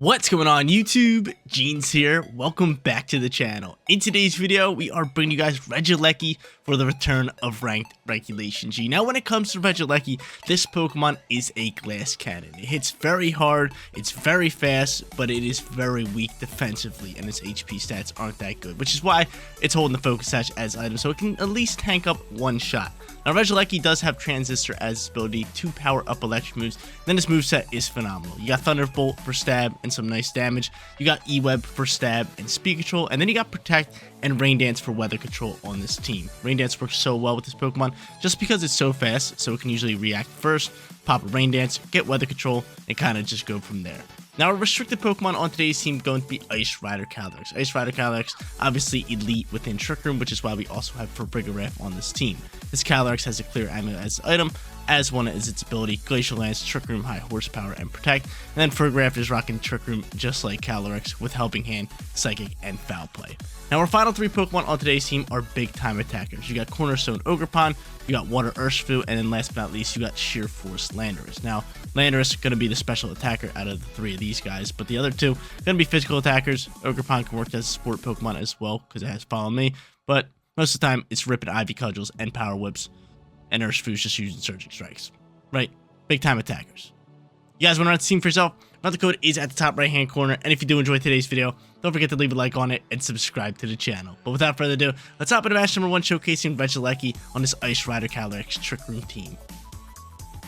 What's going on YouTube? Jeans here. Welcome back to the channel. In today's video, we are bringing you guys Regieleki for the return of ranked Regulation G. Now when it comes to Regieleki, this Pokemon is a glass cannon. It hits very hard, it's very fast, but it is very weak defensively and its HP stats aren't that good, which is why it's holding the focus sash as item so it can at least tank up one shot. Now Regieleki does have Transistor as its ability to power up electric moves, then his moveset is phenomenal. You got Thunderbolt for stab and some nice damage, you got E-Web for stab and speed control, and then you got Protect and Rain Dance for weather control on this team. Rain Dance works so well with this Pokemon just because it's so fast, so it can usually react first, pop a Rain Dance, get weather control, and kind of just go from there. Now, a restricted Pokemon on today's team going to be Ice Rider Calyrex. Ice Rider Calyrex, obviously elite within Trick Room, which is why we also have Regidrago on this team. This Calyrex has a clear amulet as an item, as one is its ability, Glacial Lance, Trick Room, High Horsepower, and Protect. And then Regidrago is rocking Trick Room just like Calyrex with Helping Hand, Psychic, and Foul Play. Now, our final three Pokemon on today's team are big-time attackers. You got Cornerstone Ogerpon, you got Water Urshifu, and then last but not least, you got Sheer Force Landorus. Now, Landorus is going to be the special attacker out of the three of these guys, but the other two are going to be physical attackers. Ogerpon can work as a support Pokemon as well, because it has Follow Me, but most of the time, it's Rip and Ivy Cudgels and Power Whips, and Urshifu's just using Surging Strikes, right? Big-time attackers. You guys want to run the team for yourself? The code is at the top right-hand corner, and if you do enjoy today's video, don't forget to leave a like on it and subscribe to the channel. But without further ado, let's hop into match number 1 showcasing Regieleki on this Ice Rider Calyrex Trick Room team.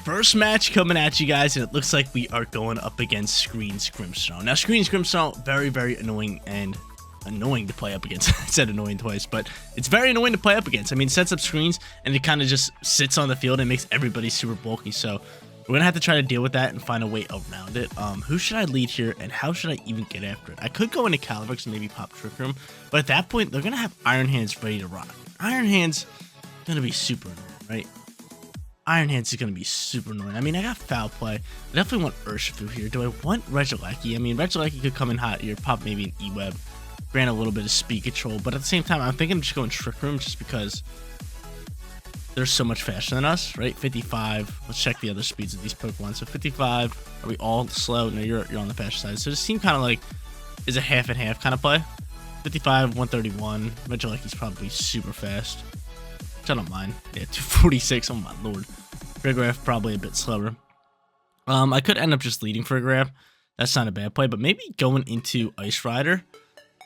First match coming at you guys, and it looks like we are going up against Screen Scrimstone. Now, Screen Scrimstone, very annoying and annoying to play up against. I said annoying twice, but it's very annoying to play up against. I mean, it sets up screens, and it kind of just sits on the field and makes everybody super bulky, so we're going to have to try to deal with that and find a way around it. Who should I lead here, and how should I even get after it? I could go into Calyrex and maybe pop Trick Room, but at that point, they're going to have Iron Hands ready to rock. Iron Hands going to be super annoying, right? Iron Hands is going to be super annoying. I mean, I got Foul Play. I definitely want Urshifu here. Do I want Regieleki? I mean, Regieleki could come in hot here, pop maybe an E-Web, grant a little bit of speed control, but at the same time, I'm thinking I'm just going Trick Room just because they're so much faster than us, right? 55. Let's check the other speeds of these Pokemon. So 55. Are we all slow? No, you're on the faster side. So this team kind of like is a half and half kind of play. 55, 131. Regieleki's probably super fast, which I don't mind. Yeah, 246. Oh my lord. Regidrago probably a bit slower. I could end up just leading Regidrago. That's not a bad play, but maybe going into Ice Rider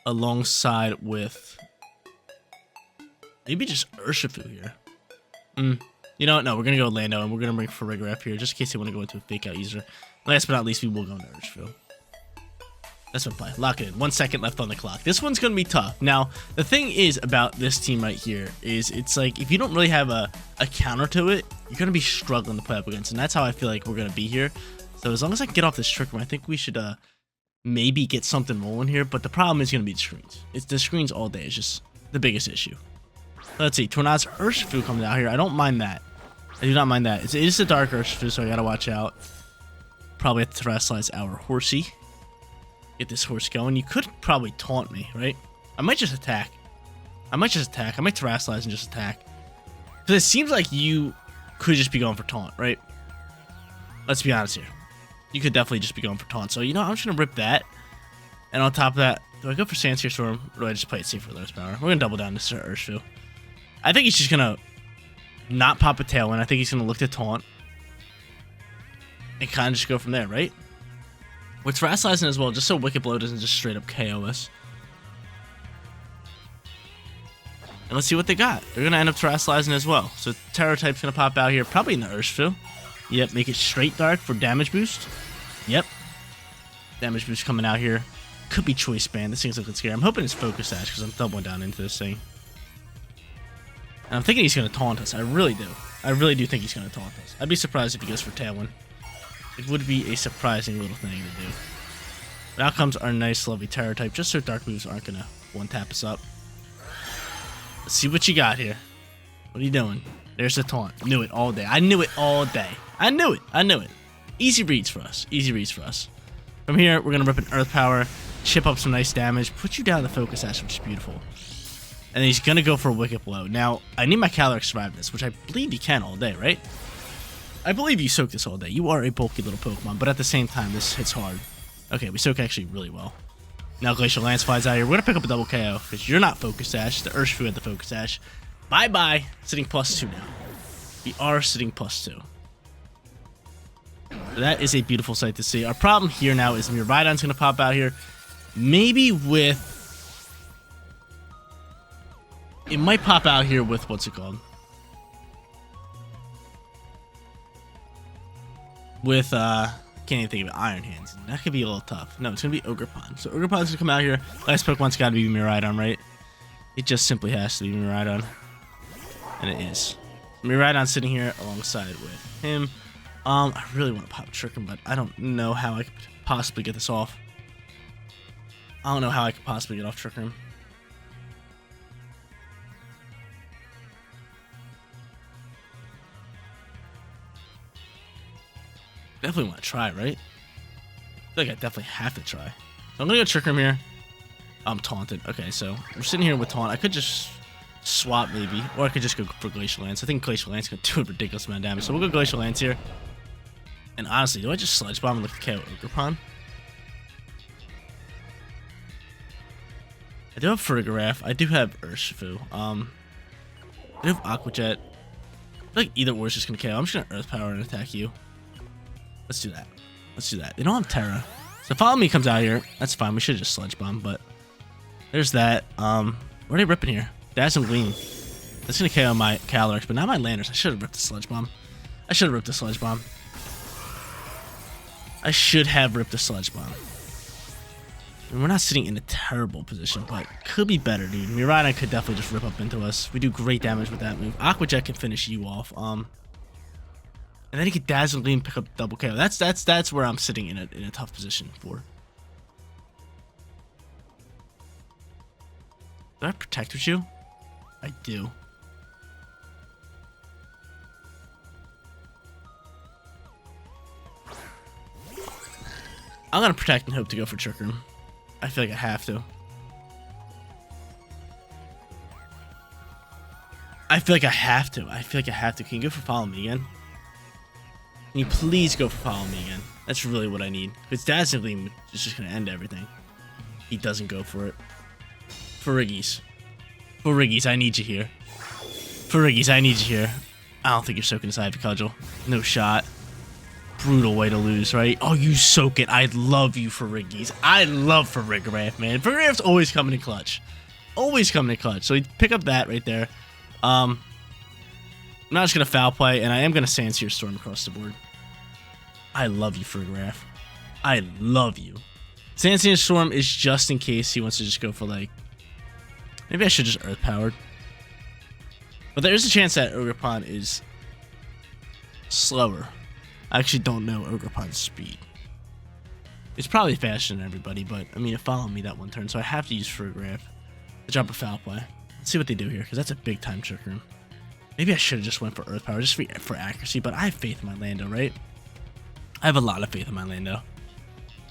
alongside with maybe just Urshifu here. You know what? No, we're going to go Lando, and we're going to bring Regidrago here, just in case they want to go into a fake out user. Last but not least, we will go into Urshifu. That's my play. Lock it in. 1 second left on the clock. This one's going to be tough. Now, the thing is about this team right here is it's like if you don't really have a counter to it, you're going to be struggling to play up against, and that's how I feel like we're going to be here. So as long as I can get off this Trick Room, I think we should maybe get something rolling here, but the problem is going to be the screens. It's the screens all day. It's just the biggest issue. Let's see, Tornad's Urshifu comes out here. I don't mind that. I do not mind that. It is a dark Urshifu, so I gotta watch out. Probably have to terrestrialize our horsey. Get this horse going. You could probably taunt me, right? I might just attack. I might terrestrialize and just attack. Because it seems like you could just be going for taunt, right? Let's be honest here. You could definitely just be going for taunt. So, you know, I'm just gonna rip that. And on top of that, do I go for Sandsear Storm, or do I just play it safe for Lowest Power? We're gonna double down this Urshifu. I think he's just gonna not pop a Tailwind. I think he's gonna look to taunt and kind of just go from there, right? We're terrestrializing as well, just so Wicked Blow doesn't just straight up KO us. And let's see what they got. They're gonna end up terrestrializing as well. So Terror type's gonna pop out here, probably in the Urshifu. Yep, make it straight dark for damage boost. Yep, damage boost coming out here. Could be Choice Band. This thing's looking scary. I'm hoping it's Focus Sash because I'm doubling down into this thing. And I'm thinking he's going to taunt us. I really do. I really do think he's going to taunt us. I'd be surprised if he goes for Tailwind. It would be a surprising little thing to do. But out comes our nice, lovely Terror type, just so Dark moves aren't going to one-tap us up. Let's see what you got here. What are you doing? There's the taunt. Knew it all day. I knew it all day. I knew it. I knew it. Easy reads for us. Easy reads for us. From here, we're going to rip an Earth Power, chip up some nice damage, put you down in the Focus Sash, which is beautiful. And he's going to go for a Wicked Blow. Now, I need my Calyrex to survive this, which I believe you can all day, right? I believe you soak this all day. You are a bulky little Pokemon, but at the same time, this hits hard. Okay, we soak actually really well. Now Glacial Lance flies out here. We're going to pick up a double KO because you're not Focus Sash. The Urshifu had the Focus Sash. Bye-bye. Sitting +2 now. We are sitting +2. That is a beautiful sight to see. Our problem here now is Miraidon's going to pop out here. Maybe with... It might pop out here with... What's it called? With, can't even think of it. Iron Hands. That could be a little tough. No, it's going to be Ogerpon. So Ogerpon's going to come out here. Last Pokemon's got to be Miraidon, right? It just simply has to be Miraidon. And it is. Miraidon sitting here alongside with him. I really want to pop Trick Room, but I don't know how I could possibly get this off. I don't know how I could possibly get off Trick Room. Definitely want to try, right? I feel like I definitely have to try. So I'm going to go Trick Room here. I'm taunted. Okay, so we're sitting here with Taunt. I could just swap maybe, or I could just go for Glacial Lance. I think Glacial Lance can do a ridiculous amount of damage. So we'll go Glacial Lance here. And honestly, do I just Sludge Bomb and look to KO Ogerpon? I do have Farigiraf. I do have Urshifu. I do have Aqua Jet. I feel like either or is just going to KO. I'm just going to Earth Power and attack you. Let's do that. Let's do that. They don't have Terra. So Follow Me comes out here. That's fine. We should just Sludge Bomb, but there's that. What are they ripping here? Dazzling Gleam. That's going to KO my Calyrex, but not my Landorus. I should have ripped the Sludge Bomb. I should have ripped the Sludge Bomb. I should have ripped the Sludge Bomb. And we're not sitting in a terrible position, but could be better, dude. Miraidon could definitely just rip up into us. We do great damage with that move. Aqua Jet can finish you off. And then he could Dazzle Gleam, pick up double KO. That's where I'm sitting in a tough position for. Do I protect with you? I do. I'm gonna protect and hope to go for Trick Room. I feel like I have to. I feel like I have to. I feel like I have to. Can you go for Follow Me again? Can you please go for Follow Me again? That's really what I need. Because Dazzling Gleam is just gonna end everything. He doesn't go for it. Farigis. Farigis, I need you here. Farigis, I need you here. I don't think you're soaking this Ivy Cudgel. No shot. Brutal way to lose, right? Oh, you soak it. I love you, Farigis. I love Farigiraf, man. Farigiraf's always coming in clutch. Always coming in clutch. So you pick up that right there. I'm not just going to Foul Play, and I am going to Sandsear Storm across the board. I love you, Farigiraf. I love you. Sandsear Storm is just in case he wants to just go for, like... Maybe I should just Earth Powered. But there is a chance that Ogerpon is slower. I actually don't know Ogerpon's speed. It's probably faster than everybody, but I mean, it followed me that one turn, so I have to use Farigiraf to drop a Foul Play. Let's see what they do here, because that's a big time Trick Room. Maybe I should have just went for Earth Power, just for accuracy, but I have faith in my Lando, right? I have a lot of faith in my Lando.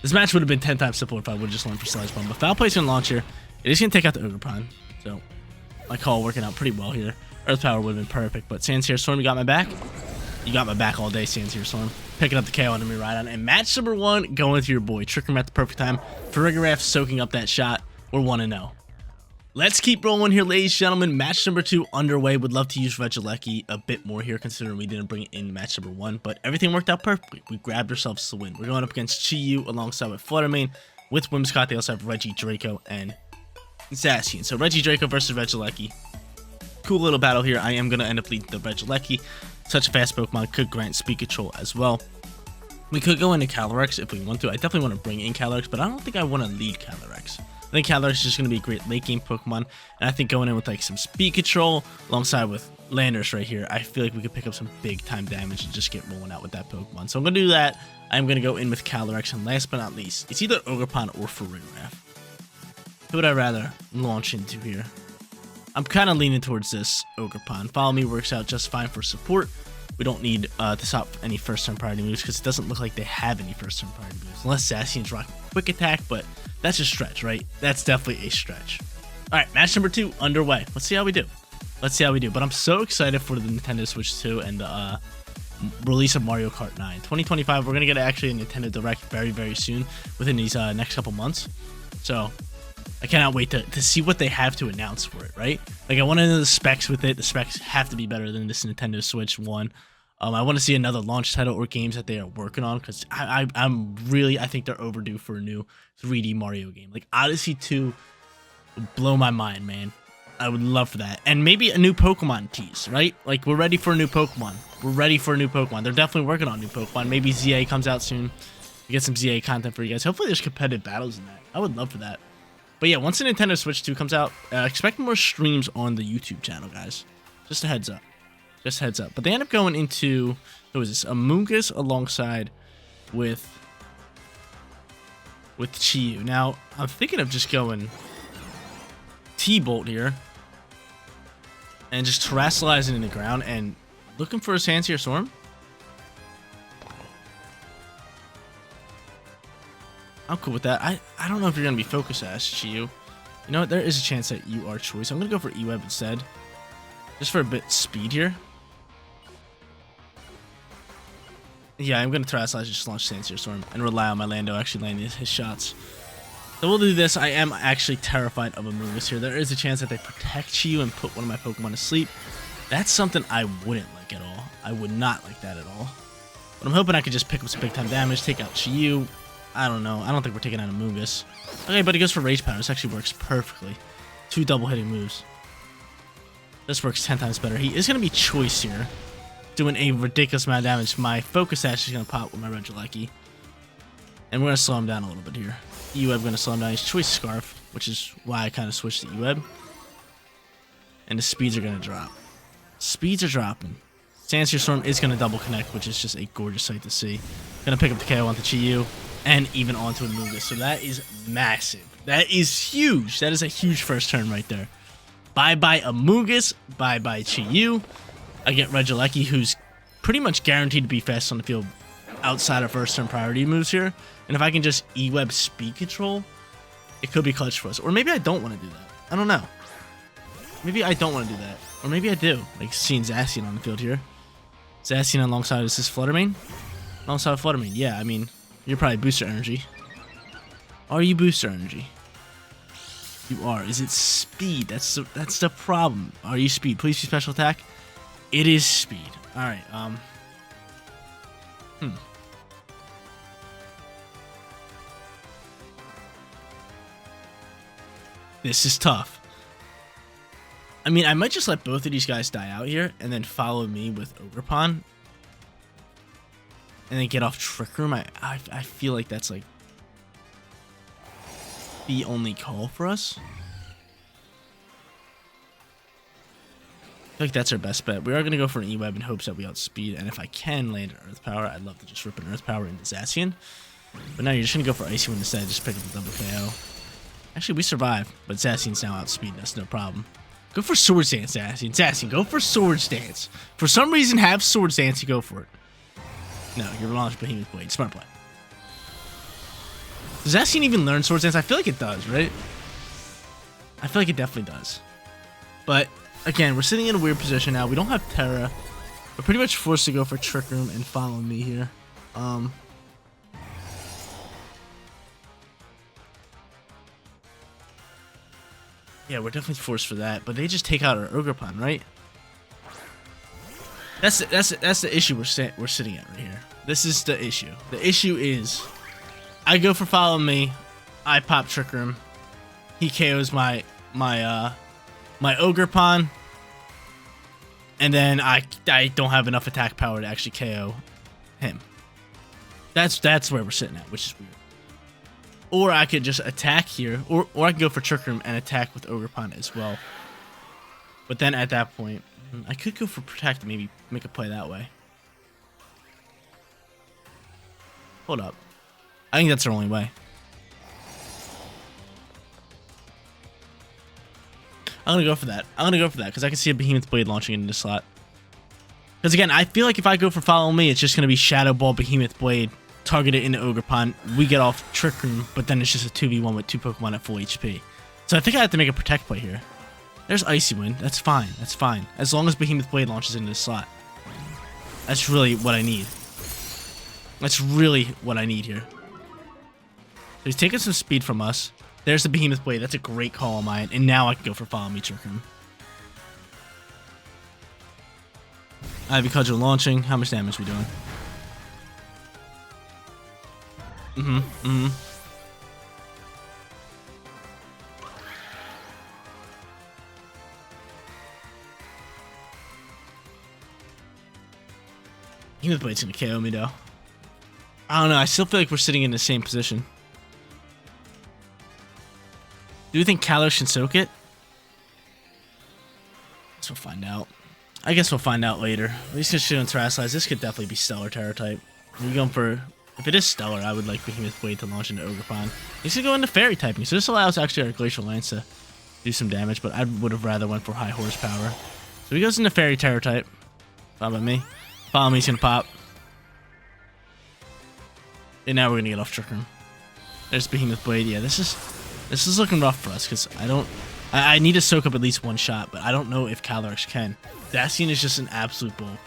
This match would have been 10 times simpler if I would have just went for Sludge Bomb, but Foul Play's going to launch here. It is going to take out the Ogerpon, so my call working out pretty well here. Earth Power would have been perfect, but Sandsear Storm, you got my back? You got my back all day, Sandsear Storm. Picking up the KO on Miraidon. And match number 1, going with your boy. Trick Room at the perfect time. Farigiraf soaking up that shot. We're 1-0. Let's keep rolling here, ladies and gentlemen. Match number 2 underway. Would love to use Regieleki a bit more here, considering we didn't bring it in match number 1. But everything worked out perfectly. We grabbed ourselves the win. We're going up against Chi-Yu alongside with Fluttermane. With Whimsicott, they also have Regidrago and Zacian. So Regidrago versus Regieleki. Cool little battle here. I am going to end up leading the Regieleki. Such a fast Pokemon could grant speed control as well. We could go into Calyrex if we want to. I definitely want to bring in Calyrex, but I don't think I want to lead Calyrex. I think Calyrex is just going to be a great late game Pokemon, and I think going in with like some speed control alongside with Landorus right here, I feel like we could pick up some big time damage and just get rolling out with that Pokemon. So I'm going to do that. I'm going to go in with Calyrex, and last but not least, it's either Ogerpon or Farigiraf. Who would I rather launch into here? I'm kind of leaning towards this Ogerpon. Follow Me works out just fine for support. We don't need to stop any first turn priority moves because it doesn't look like they have any first turn priority moves. Unless Zacian's rocking Quick Attack, but that's a stretch, right? That's definitely a stretch. Alright, match number 2 underway. Let's see how we do. Let's see how we do. But I'm so excited for the Nintendo Switch 2 and the release of Mario Kart 9. 2025, we're gonna get actually a Nintendo Direct very soon, within these next couple months. So I cannot wait to see what they have to announce for it, right? Like, I want to know the specs with it. The specs have to be better than this Nintendo Switch 1. I want to see another launch title or games that they are working on, because I think they're overdue for a new 3D Mario game. Like, Odyssey 2 would blow my mind, man. I would love for that. And maybe a new Pokemon tease, right? Like, we're ready for a new Pokemon. We're ready for a new Pokemon. They're definitely working on new Pokemon. Maybe ZA comes out soon. We get some ZA content for you guys. Hopefully there's competitive battles in that. I would love for that. But yeah, once the Nintendo Switch 2 comes out, expect more streams on the YouTube channel, guys. Just a heads up. Just heads up. But they end up going into, what was this? Amoonguss alongside with Chiyu. Now, I'm thinking of just going T-Bolt here and just terrestrializing in the ground and looking for a Sandsear Storm. I'm cool with that. I don't know if you're going to be focused as Chiyu. You know what? There is a chance that you are choice. I'm going to go for E-Web instead. Just for a bit speed here. Yeah, I'm going to terrestrialize, just launch Sandsear Storm and rely on my Lando actually landing his shots. So we'll do this. I am actually terrified of Amoonguss here. There is a chance that they protect Chiyu and put one of my Pokemon to sleep. That's something I wouldn't like at all. I would not like that at all. But I'm hoping I could just pick up some big time damage, take out Chiyu. I don't know. I don't think we're taking out Amoonguss. Okay, but he goes for Rage Powder. This actually works perfectly. 2 double hitting moves. This works 10 times better. He is going to be choice here, doing a ridiculous amount of damage. My Focus Sash is going to pop with my Regieleki. And we're going to slow him down a little bit here. E-Web going to slow him down. He's choice Scarf, which is why I kind of switched to E-Web. And the speeds are going to drop. Speeds are dropping. Sandsear Storm is going to double connect, which is just a gorgeous sight to see. Going to pick up the KO onto Chiyu and even onto Amoonguss. So that is massive. That is huge. That is a huge first turn right there. Bye-bye Amoonguss. Bye-bye Chiyu. I get Regieleki, who's pretty much guaranteed to be fast on the field outside of first turn priority moves here. And if I can just E-Web speed control, it could be clutch for us. Or maybe I don't want to do that. I don't know. Maybe I don't want to do that. Or maybe I do. Like seeing Zacian on the field here. Zacian alongside, is this Fluttermane? Alongside Fluttermane. Yeah, I mean, you're probably booster energy. Are you booster energy? You are. Is it speed? That's the problem. Are you speed? Please be special attack. It is speed. All right. This is tough. I mean, I might just let both of these guys die out here and then follow me with Ogerpon. And then get off Trick Room. I feel like that's like the only call for us. I feel like that's our best bet. We are going to go for an E-Web in hopes that we outspeed. And if I can land an Earth Power, I'd love to just rip an Earth Power into Zacian. But now you're just going to go for Icy Wind instead. Just pick up the double KO. Actually, we survive. But Zacian's now outspeeding us. No problem. Go for Sword Dance, Zacian. Zacian, go for Sword Dance. For some reason, have Sword Dance. You go for it. No, you're launched Behemoth Blade. Smart play. Does Zacian even learn Sword Dance? I feel like it does, right? I feel like it definitely does. But, again, we're sitting in a weird position now. We don't have Terra. We're pretty much forced to go for Trick Room and follow me here. Yeah, we're definitely forced for that. But they just take out our Ogerpon, right? That's the issue we're sitting at right here. This is the issue. The issue is, I go for follow me, I pop Trick Room, he KOs my Ogerpon, and then I don't have enough attack power to actually KO him. That's where we're sitting at, which is weird. Or I could just attack here, or I could go for Trick Room and attack with Ogerpon as well. But then at that point, I could go for Protect and maybe make a play that way. Hold up. I think that's our only way. I'm going to go for that. I'm going to go for that because I can see a Behemoth Blade launching into the slot. Because again, I feel like if I go for Follow Me, it's just going to be Shadow Ball, Behemoth Blade, targeted into Ogerpon. We get off Trick Room, but then it's just a 2v1 with 2 Pokemon at full HP. So I think I have to make a Protect play here. There's Icy Wind. That's fine. That's fine. As long as Behemoth Blade launches into the slot. That's really what I need. That's really what I need here. So he's taking some speed from us. There's the Behemoth Blade. That's a great call on mine. And now I can go for Follow Me, trick him. Ivy Cudgel launching. How much damage are we doing? Behemoth Blade's gonna KO me though. I don't know. I still feel like we're sitting in the same position. Do you think Kyurem can soak it? Guess we'll find out. I guess we'll find out later. At least gonna shoot on Terrasilize. This could definitely be Stellar Terror type. Are you going for... If it is Stellar, I would like Behemoth Blade to launch into Ogre Pond. He's gonna go into Fairy typing, so this allows actually our Glacial Lance to do some damage, but I would have rather went for high horsepower. So he goes into Fairy Terror type. Follow me. Follow me, he's gonna pop. And now we're gonna get off Trick Room. There's Behemoth Blade. Yeah, this is looking rough for us because I need to soak up at least one shot, but I don't know if Calyrex can. Zacian is just an absolute bulk.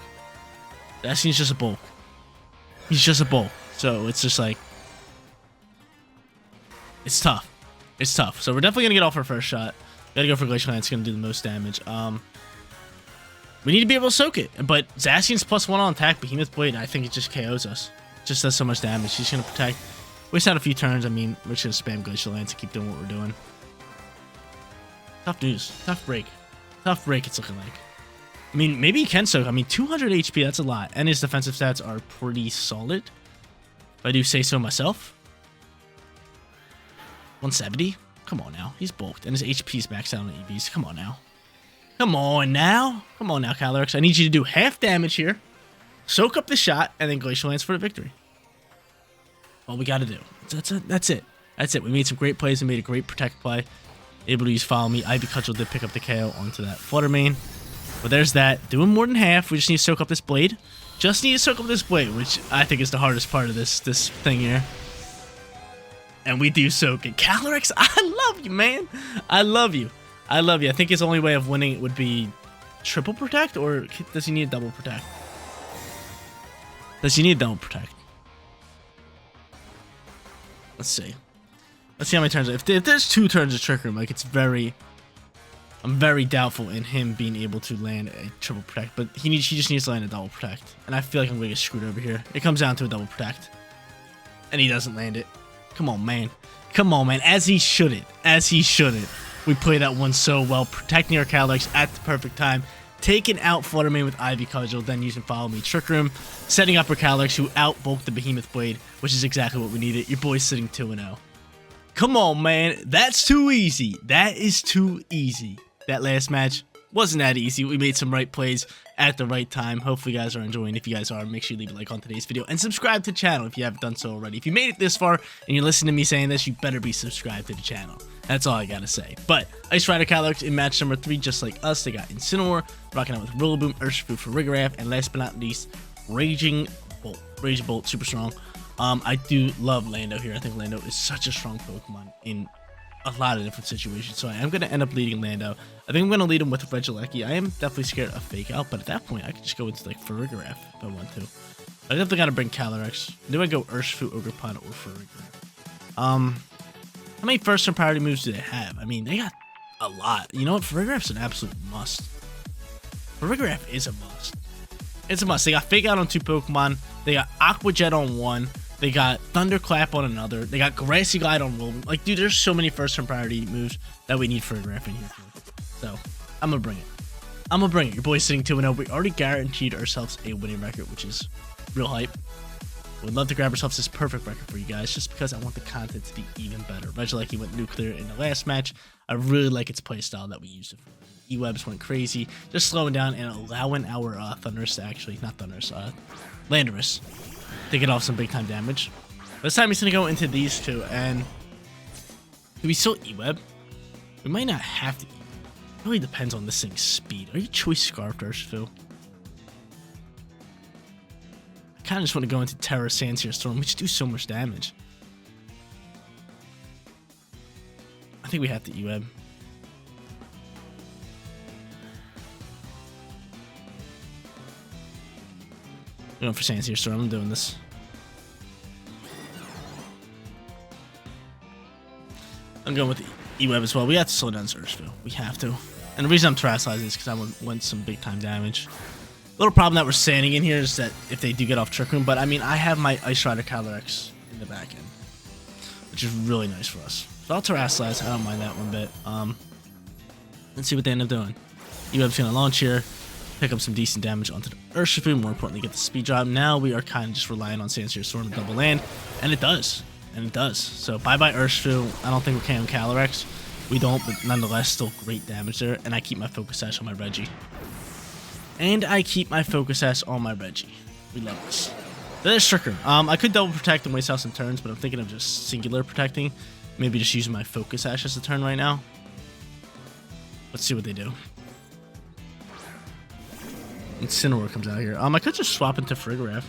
Zacian's just a bulk. He's just a bulk. So it's just like, it's tough. It's tough. So we're definitely gonna get off our first shot. Gotta go for Glacial Lance. It's gonna do the most damage. We need to be able to soak it. But Zacian's +1 on attack. Behemoth Blade, I think it just KOs us. Just does so much damage. He's gonna protect. Waste out a few turns. I mean, we're just gonna spam Glacial Lance and keep doing what we're doing. Tough news. Tough break. Tough break, it's looking like. I mean, maybe he can soak. I mean, 200 HP, that's a lot. And his defensive stats are pretty solid, if I do say so myself. 170? Come on now. He's bulked. And his HP's maxed out on EVs. Come on now. Come on now. Come on now, Calyrex. I need you to do half damage here. Soak up the shot, and then Glacial Lance for the victory. All we gotta do. That's it. That's it. We made some great plays and made a great protect play. Able to use Follow Me. Ivy Cudgel did pick up the KO onto that Flutter Mane. But there's that. Doing more than half. We just need to soak up this blade. Just need to soak up this blade, which I think is the hardest part of this thing here. And we do soak it. Calyrex, I love you, man. I love you. I love you. I think his only way of winning it would be triple protect, or does he need a double protect? Does he need a double protect? Let's see. Let's see how many turns. If there's 2 turns of Trick Room, like I'm very doubtful in him being able to land a triple protect. But he just needs to land a double protect, and I feel like I'm gonna get screwed over here. It comes down to a double protect, and he doesn't land it. Come on, man. Come on, man. As he shouldn't. As he shouldn't. We played that one so well, protecting our Calyrex at the perfect time, taking out Flutter Mane with Ivy Cudgel, then using Follow Me, Trick Room, setting up our Calyrex, who outbulked the Behemoth Blade, which is exactly what we needed. Your boy's sitting 2-0. Come on, man. That's too easy. That is too easy. That last match wasn't that easy. We made some right plays at the right time. Hopefully you guys are enjoying. If you guys are, make sure you leave a like on today's video and subscribe to the channel if you haven't done so already. If you made it this far and you're listening to me saying this, you better be subscribed to the channel. That's all I gotta say. But Ice Rider Calyrex in match number 3, just like us, they got Incineroar, rocking out with Rillaboom, Urshifu for Rigorath, and last but not least, Raging Bolt. Raging Bolt, super strong. I do love Lando here. I think Lando is such a strong Pokemon in a lot of different situations. So I am going to end up leading Lando. I think I'm going to lead him with Regieleki. I am definitely scared of Fake Out, but at that point, I could just go into like Farigiraf if I want to. I definitely got to bring Calyrex. Do I go Urshifu, Ogre Pond, or Farigiraf? How many first turn priority moves do they have? I mean, they got a lot. You know what? Farigiraf's an absolute must. Farigiraf is a must. It's a must. They got Fake Out on 2 Pokemon. They got Aqua Jet on 1. They got Thunderclap on another. They got Grassy Glide on Rillaboom. Like, dude, there's so many first turn priority moves that we need for a Farigiraf in here. So, I'm going to bring it. I'm going to bring it. Your boy's sitting 2-0. We already guaranteed ourselves a winning record, which is real hype. We'd love to grab ourselves this perfect record for you guys, just because I want the content to be even better. Regieleki went nuclear in the last match. I really like its playstyle that we used it for. E-Webs went crazy, just slowing down and allowing our Thundurus to actually, not Thundurus, Landorus to get off some big time damage. This time he's going to go into these 2, and do we still E-Web? We might not have to E-Web. It really depends on this thing's speed. Are you Choice Scarf, Urshifu? I kind of just want to go into Terra Sandsear Storm. We just do so much damage. I think we have to E-Web. going for Sand Storm. I'm doing this. I'm going with E-Web as well. We have to slow down Surgeville. We have to. And the reason I'm terrestrializing is because I want some big time damage. The little problem that we're sanding in here is that if they do get off Trick Room, but I mean, I have my Ice Rider Calyrex in the back end, which is really nice for us. So I'll terrestrialize. I don't mind that one bit. Let's see what they end up doing. E-Web's going to launch here, pick up some decent damage onto the Urshifu, more importantly, get the speed drop. Now we are kind of just relying on Sand Storm to double land, and it does. And it does. So bye-bye Urshifu. I don't think we're KOing Calyrex. We don't, but nonetheless, still great damage there. And I keep my Focus Sash on my Reggie. We love this. There's Trick Room. I could double protect and waste out some turns, but I'm thinking of just singular protecting. Maybe just using my Focus Sash as a turn right now. Let's see what they do. Incineroar comes out here. I could just swap into Farigiraf.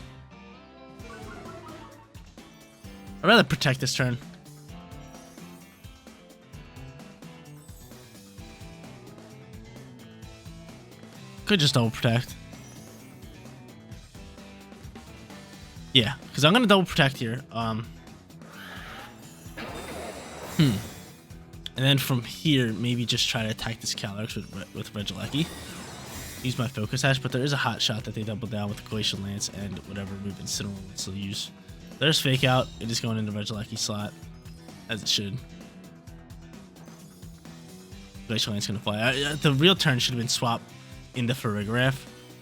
I'd rather protect this turn. Could just double protect. Yeah, because I'm gonna double protect here. And then from here, maybe just try to attack this Calyrex with Regieleki. Use my Focus Sash, but there is a hot shot that they double down with the Glacial Lance and whatever move Incineroar will still use. There's Fake Out. It is going into Regieleki slot, as it should. Glacial Lance gonna fly. The real turn should have been swap into Farigiraf.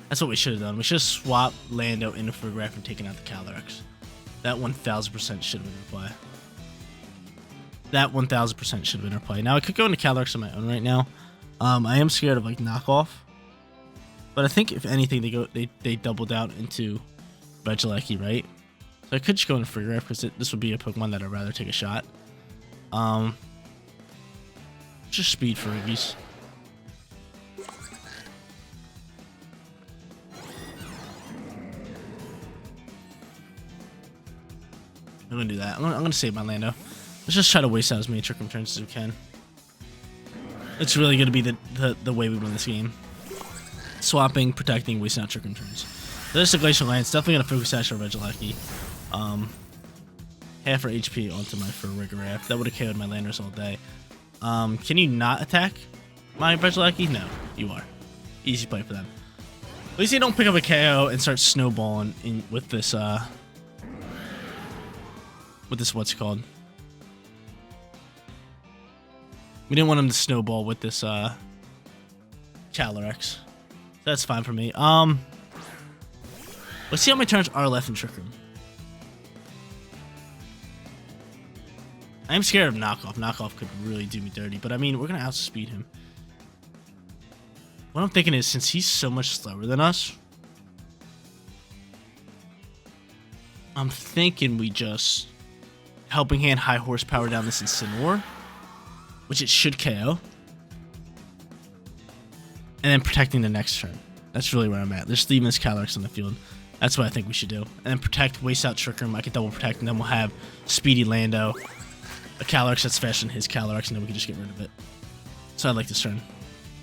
That's what we should have done. We should have swapped Lando into Farigiraf and taken out the Calyrex. That 1000% should have been our play. That 1000% should have been our play. Now I could go into Calyrex on my own right now. I am scared of like knockoff, but I think if anything they double down into Regieleki, right? So I could just go into Farigiraf because this would be a Pokemon that I'd rather take a shot. Just speed Farigis. I'm gonna do that. I'm gonna save my Lando. Let's just try to waste out as many Trick Room turns as we can. It's really gonna be the way we win this game. Swapping, protecting, wasting out Trick Room turns. There's the Glacial Lance. Definitely gonna Focus Sash on Regieleki. Half her HP onto my Farigiraf. That would have KO'd my Landorus all day. Can you not attack my Regieleki? No, you are. Easy play for them. At least they don't pick up a KO and start snowballing with this what's it called? We didn't want him to snowball with this Calyrex. That's fine for me. Let's see how many turns are left in Trick Room. I am scared of Knockoff. Knockoff could really do me dirty, but I mean, we're gonna outspeed him. What I'm thinking is, since he's so much slower than us, I'm thinking we just Helping Hand high horsepower down this Incineroar, which it should KO, and then protecting the next turn. That's really where I'm at. There's leaving this Calyrex on the field. That's what I think we should do. And then protect, waste out Trick Room. I can double protect, and then we'll have Speedy Lando, a Calyrex that's faster than his Calyrex, and then we can just get rid of it. So I like this turn.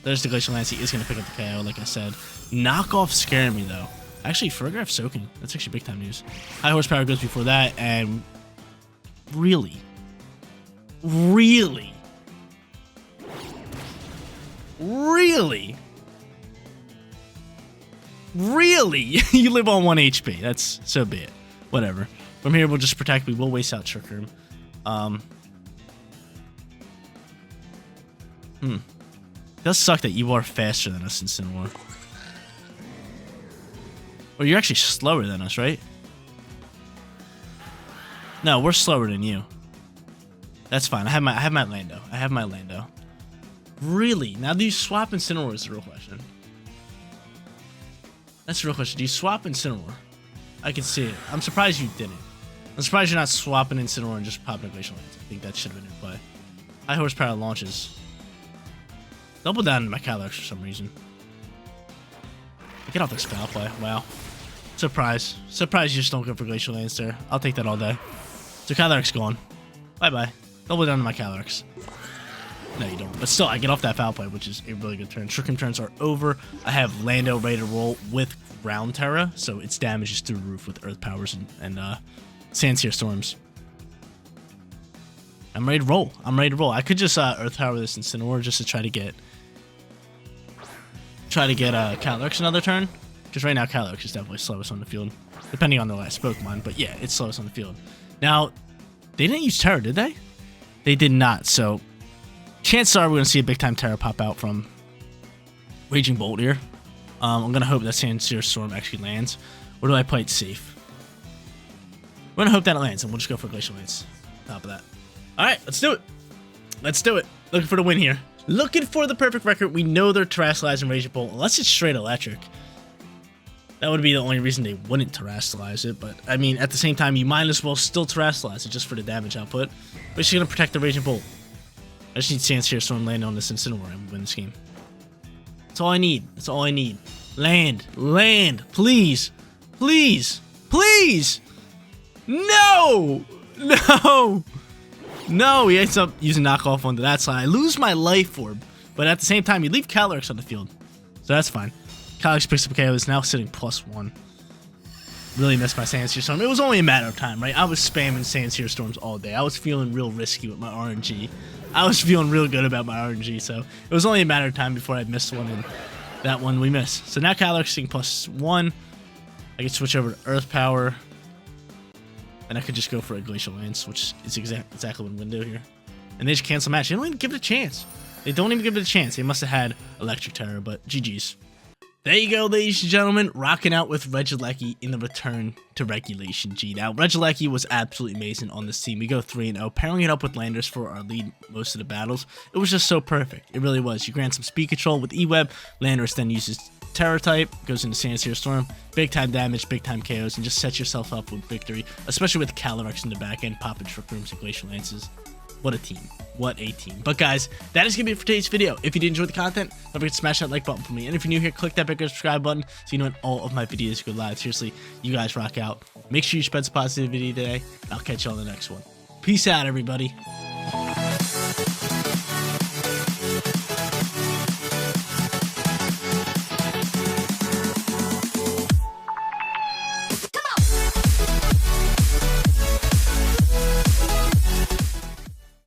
There's the Glacial Lance. He is going to pick up the KO, like I said. Knockoff scaring me, though. Actually, Farigiraf soaking. That's actually big time news. High horsepower goes before that, and really, you live on 1 HP. That's so be it. Whatever. From here, we'll just protect. We will waste out Trick Room. It does suck that you are faster than us in Incineroar. Or you're actually slower than us, right? No, we're slower than you. That's fine. I have my Lando. Really? Now do you swap Incineroar is the real question. That's the real question. Do you swap Incineroar? I can see it. I'm surprised you didn't. I'm surprised you're not swapping Incineroar and just popping a Glacial Lance. I think that should have been in play. High horsepower launches. Double down into my Calyrex for some reason. Get off this foul play. Wow. Surprise. Surprise you just don't go for Glacial Lance there. I'll take that all day. So Calyrex gone. Bye-bye. Double down to my Calyrex. No, you don't. But still, I get off that foul play, which is a really good turn. Trick Room turns are over. I have Lando ready to roll with ground Terra, so its damage is through the roof with Earth Powers and Sandsear Storms. I'm ready to roll. I could just Earth Power this Incineroar just to try to get Calyrex another turn. Because right now Calyrex is definitely slowest on the field, depending on the last Pokemon. But yeah, it's slowest on the field. Now, they didn't use Terra, did they? They did not. So chances are we're going to see a big-time Terra pop out from Raging Bolt here. I'm going to hope that Sandsear Storm actually lands. Or do I play it safe? We're going to hope that it lands, and we'll just go for Glacial Lance. Top of that. Alright, let's do it. Let's do it. Looking for the win here. Looking for the perfect record. We know they're Terrastalizing Raging Bolt, unless it's straight electric. That would be the only reason they wouldn't Terrastalize it, but I mean, at the same time, you might as well still Terrastalize it just for the damage output. But she's going to protect the Raging Bolt. I just need Sandsear Storm landing on this Incineroar and win this game. That's all I need. That's all I need. Land. Land. Please. Please. Please. No. No. No. He ends up using knockoff onto that side. I lose my life orb, but at the same time, you leave Calyrex on the field. So that's fine. Calyrex picks up KO, is now sitting +1. Really missed my Sandsear Storm. It was only a matter of time, right? I was spamming Sandsear Storms all day. I was feeling real risky with my RNG. I was feeling real good about my RNG, so it was only a matter of time before I missed one, and that one we missed. So now Calyrex sitting +1. I can switch over to Earth Power, and I could just go for a Glacial Lance, which is exactly what window here. And they just cancel match. They don't even give it a chance. They don't even give it a chance. They must have had Electric Terror, but GG's. There you go, ladies and gentlemen, rocking out with Regieleki in the return to Regulation G. Now, Regieleki was absolutely amazing on this team. We go 3-0, pairing it up with Landorus for our lead most of the battles. It was just so perfect. It really was. You grant some speed control with E-Web. Landorus then uses Terror type, goes into Sandsear Storm, big time damage, big time KOs, and just sets yourself up with victory, especially with Calyrex in the back end, popping Trick Rooms and Glacial Lances. What a team. What a team. But guys, that is going to be it for today's video. If you did enjoy the content, don't forget to smash that like button for me. And if you're new here, click that big subscribe button so you know when all of my videos go live. Seriously, you guys rock out. Make sure you spread some positivity today. And I'll catch you on the next one. Peace out, everybody.